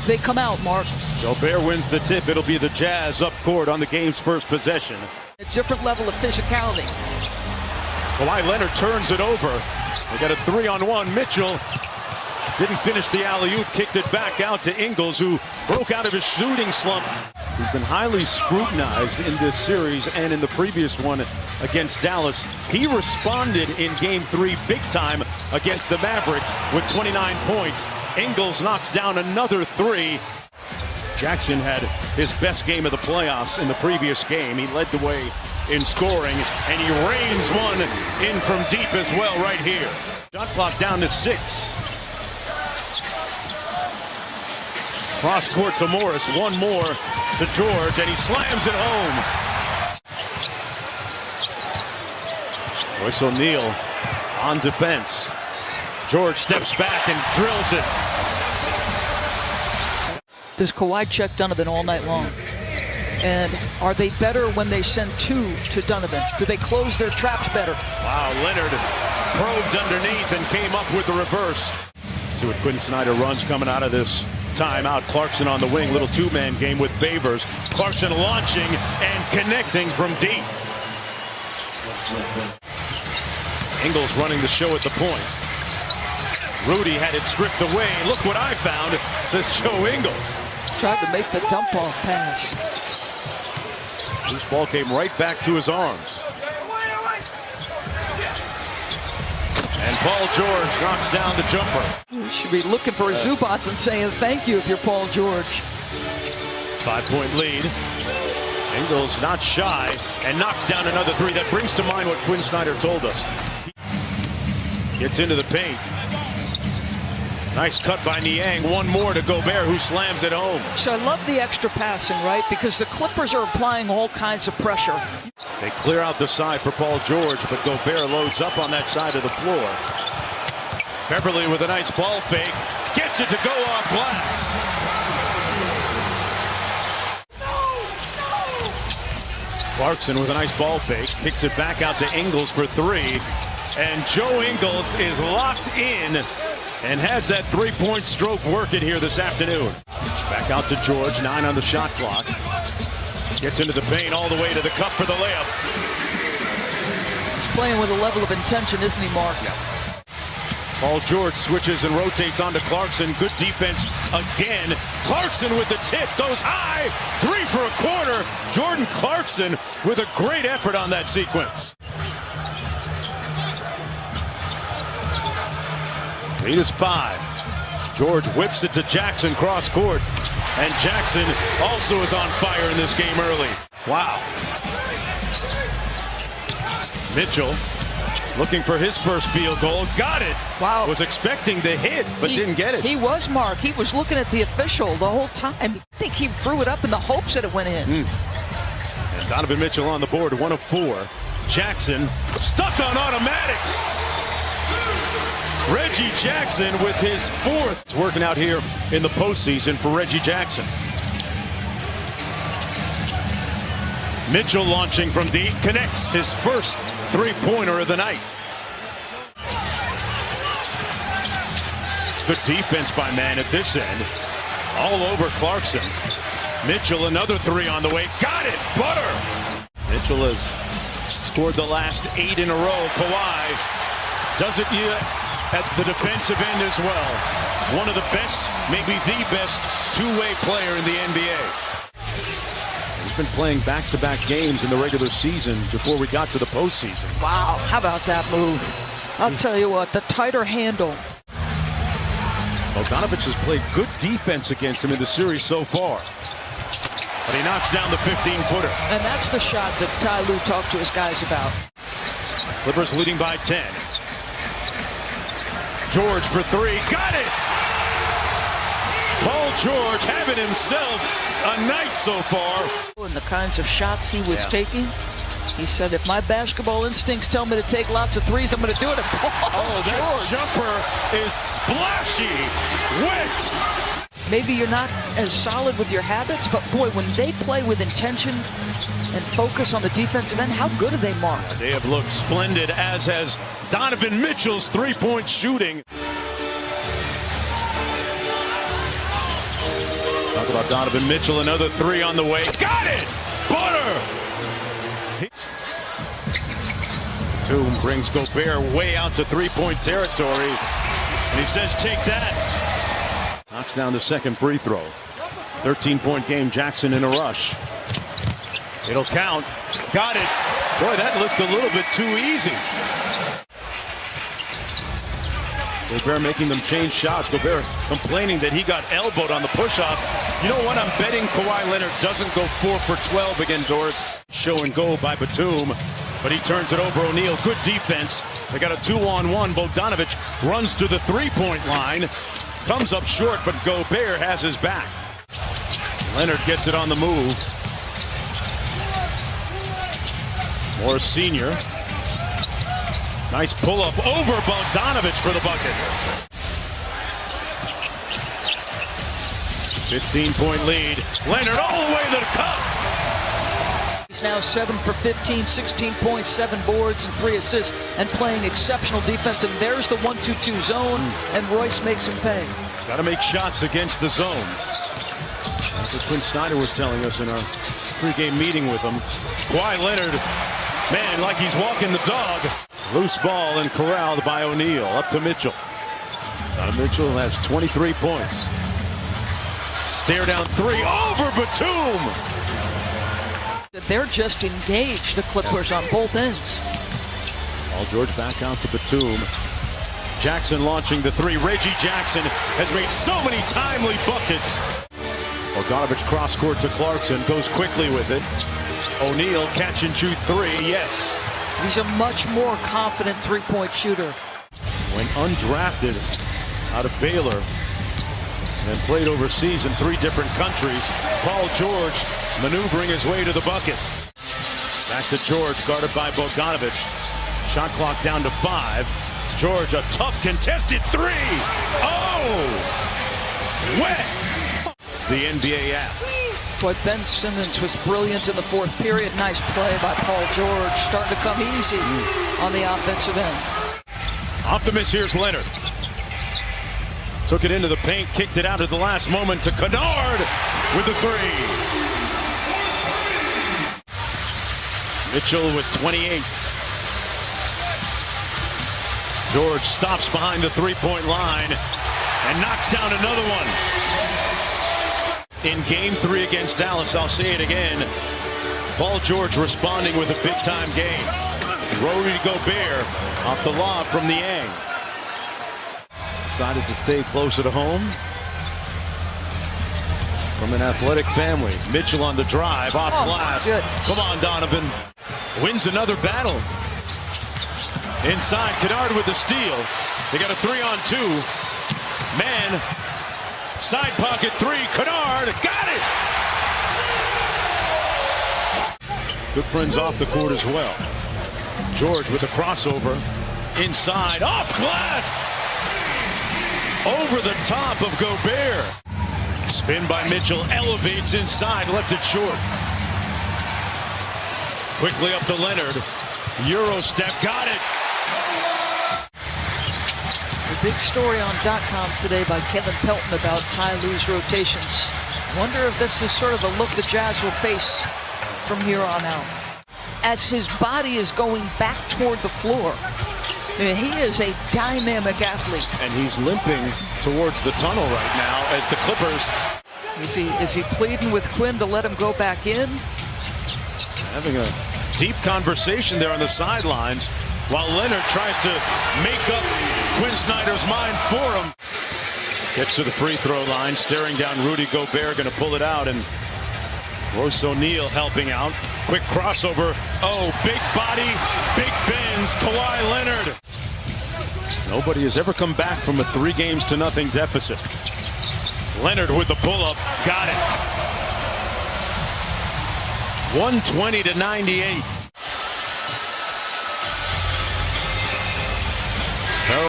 they come out, Mark. Gobert wins the tip. It'll be the Jazz up court on the game's first possession. A different level of physicality. Kawhi Leonard turns it over. They got a 3-on-1. Mitchell didn't finish the alley-oop, kicked it back out to Ingles, who broke out of his shooting slump. He's been highly scrutinized in this series and in the previous one against Dallas. He responded in Game 3 big time against the Mavericks with 29 points. Ingles knocks down another 3. Jackson had his best game of the playoffs in the previous game. He led the way in scoring, and he rains one in from deep as well right here. Shot clock down to 6. Cross court to Morris, one more to George, and he slams it home. Royce O'Neal on defense. George steps back and drills it. Does Kawhi check Donovan all night long? And are they better when they send 2 to Donovan? Do they close their traps better? Wow, Leonard probed underneath and came up with the reverse. See what Quinn Snyder runs coming out of this timeout. Clarkson on the wing, little two-man game with Favors. Clarkson launching and connecting from deep. Ingles running the show at the point. Rudy had it stripped away. Look what I found, says Joe Ingles. Tried to make the dump-off pass. This ball came right back to his arms. And Paul George knocks down the jumper. You should be looking for a Zubats and saying thank you if you're Paul George. 5-point lead. Ingles not shy and knocks down another 3. That brings to mind what Quinn Snyder told us. Gets into the paint. Nice cut by Niang. One more to Gobert, who slams it home. So I love the extra passing, right? Because the Clippers are applying all kinds of pressure. They clear out the side for Paul George, but Gobert loads up on that side of the floor. Beverly with a nice ball fake. Gets it to go off glass. Clarkson with a nice ball fake. Kicks it back out to Ingles for 3. And Joe Ingles is locked in and has that 3-point stroke working here this afternoon. Back out to George, 9 on the shot clock. Gets into the paint all the way to the cup for the layup. He's playing with a level of intention, isn't he, Mark? Yeah. Paul George switches and rotates onto Clarkson. Good defense again. Clarkson with the tip, goes high. 3 for a quarter. Jordan Clarkson with a great effort on that sequence. Lead is 5. George whips it to Jackson cross court. And Jackson also is on fire in this game early. Wow. Mitchell looking for his first field goal. Got it. Wow. Was expecting the hit, but didn't get it. He was, Mark. He was looking at the official the whole time. I think he threw it up in the hopes that it went in. And Donovan Mitchell on the board, 1 of 4. Jackson stuck on automatic. Reggie Jackson with his 4th. It's working out here in the postseason for Reggie Jackson. Mitchell launching from deep, connects his first 3-pointer of the night. Good defense by Man at this end. All over Clarkson. Mitchell another 3 on the way. Got it! Butter! Mitchell has scored the last 8 in a row. Kawhi does it at the defensive end as well. One of the best, maybe the best, two-way player in the NBA. He's been playing back-to-back games in the regular season before we got to the postseason. Wow, how about that move? I'll tell you what, the tighter handle. Bogdanovich has played good defense against him in the series so far. But he knocks down the 15-footer. And that's the shot that Ty Lue talked to his guys about. Clippers leading by 10. George for 3. Got it! Paul George having himself a night so far. And the kinds of shots he was taking. He said, if my basketball instincts tell me to take lots of 3s, I'm going to do it. Oh, that jumper is splashy, wet. Maybe you're not as solid with your habits, but boy, when they play with intention and focus on the defensive end, how good are they, Mark? They have looked splendid, as has Donovan Mitchell's 3-point shooting. Talk about Donovan Mitchell, another three on the way. Got it! Butter! Batum brings Gobert way out to three-point territory. And he says, take that. Knocks down the second free throw. 13-point game, Jackson in a rush. It'll count. Got it. Boy, that looked a little bit too easy. Gobert making them change shots. Gobert complaining that he got elbowed on the push-off. You know what? I'm betting Kawhi Leonard doesn't go 4 for 12 against Doris. Show and go by Batum, but he turns it over O'Neal. Good defense. They got a 2-on-1. Bogdanovic runs to the three-point line. Comes up short, but Gobert has his back. Leonard gets it on the move. Morris Sr. Nice pull-up over Bogdanovic for the bucket. 15-point lead. Leonard all the way to the cup. He's now 7 for 15, 16 points, 7 boards, and 3 assists, and playing exceptional defense. And there's the 1-2-2 zone, and Royce makes him pay. Got to make shots against the zone. That's what Quinn Snyder was telling us in our pregame meeting with him. Kawhi Leonard, man, like he's walking the dog. Loose ball and corralled by O'Neal. Up to Mitchell. Mitchell has 23 points. Stare down three over Batum. They're just engaged, the Clippers, on both ends. Paul George back out to Batum. Jackson launching the three. Reggie Jackson has made so many timely buckets. Bogdanovic cross court to Clarkson. Goes quickly with it. O'Neal catch and shoot three. Yes. He's a much more confident three-point shooter. When undrafted out of Baylor and played overseas in 3 different countries, Paul George maneuvering his way to the bucket. Back to George, guarded by Bogdanovic. Shot clock down to 5. George, a tough contested three. Oh! Wet! The NBA app. Boy, Ben Simmons was brilliant in the 4th period. Nice play by Paul George. Starting to come easy on the offensive end. Optimus, here's Leonard. Took it into the paint, kicked it out at the last moment to Kennard with the three. Mitchell with 28. George stops behind the three-point line and knocks down another one. In game 3 against Dallas, I'll say it again, Paul George responding with a big-time game. Rudy Gobert off the lob from the Yang. Decided to stay closer to home. From an athletic family. Mitchell on the drive, off glass. Come on, Donovan. Wins another battle. Inside, Kennard with the steal. They got a 3-on-2. Man. Side pocket three, Kennard, got it! Good friends off the court as well. George with a crossover, inside, off glass! Over the top of Gobert. Spin by Mitchell, elevates inside, left it short. Quickly up to Leonard, Euro step, got it! The big story on .com today by Kevin Pelton about Ty Lue's rotations. Wonder if this is sort of the look the Jazz will face from here on out. As his body is going back toward the floor, I mean, he is a dynamic athlete. And he's limping towards the tunnel right now as the Clippers. Is he pleading with Quinn to let him go back in? Having a deep conversation there on the sidelines while Leonard tries to make up Quinn Snyder's mind for him. Gets to the free throw line, staring down Rudy Gobert, going to pull it out, and Royce O'Neal helping out. Quick crossover. Oh, big body, big bends, Kawhi Leonard. Nobody has ever come back from a 3-0 deficit. Leonard with the pull-up, got it. 120-98.